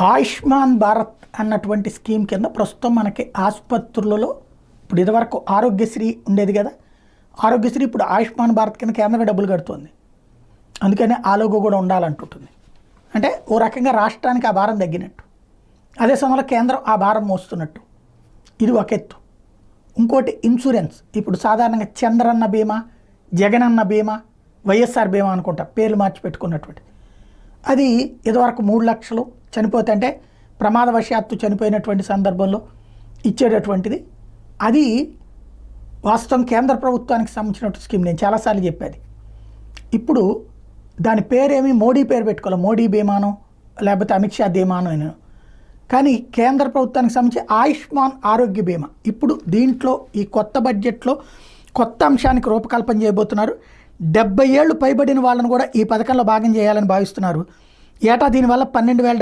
ఆయుష్మాన్ భారత్ అన్నటువంటి స్కీమ్ కింద ప్రస్తుతం మనకి ఆసుపత్రులలో ఇప్పుడు ఇదివరకు ఆరోగ్యశ్రీ ఉండేది కదా. ఆరోగ్యశ్రీ ఇప్పుడు ఆయుష్మాన్ భారత్ కింద కేంద్రం డబ్బులు కడుతుంది. అందుకనే ఆ లోగో కూడా ఉండాలంటుంటుంది. అంటే ఓ రకంగా రాష్ట్రానికి ఆ భారం తగ్గినట్టు, అదే సమయంలో కేంద్రం ఆ భారం మోస్తున్నట్టు. ఇది ఒక ఎత్తు. ఇంకోటి ఇన్సూరెన్స్. ఇప్పుడు సాధారణంగా చంద్రన్న బీమా, జగనన్న బీమా, వైఎస్ఆర్ బీమా అనుకుంటా పేర్లు మార్చి పెట్టుకున్నటువంటి అది ఇదివరకు 3 లక్షలు చనిపోతే అంటే ప్రమాదవశాత్తు చనిపోయినటువంటి సందర్భంలో ఇచ్చేటటువంటిది. అది వాస్తవం కేంద్ర ప్రభుత్వానికి సంబంధించినటువంటి స్కీమ్. నేను చాలాసార్లు చెప్పేది. ఇప్పుడు దాని పేరేమి మోడీ పేరు పెట్టుకోవాలి, మోడీ బీమానో లేకపోతే అమిత్ షా బీమానో అయినా. కానీ కేంద్ర ప్రభుత్వానికి సంబంధించి ఆయుష్మాన్ ఆరోగ్య బీమా ఇప్పుడు దీంట్లో ఈ కొత్త బడ్జెట్లో కొత్త అంశానికి రూపకల్పన చేయబోతున్నారు. 70 ఏళ్ళు పైబడిన వాళ్ళను కూడా ఈ పథకంలో భాగం చేయాలని భావిస్తున్నారు. ఏటా దీనివల్ల 12,000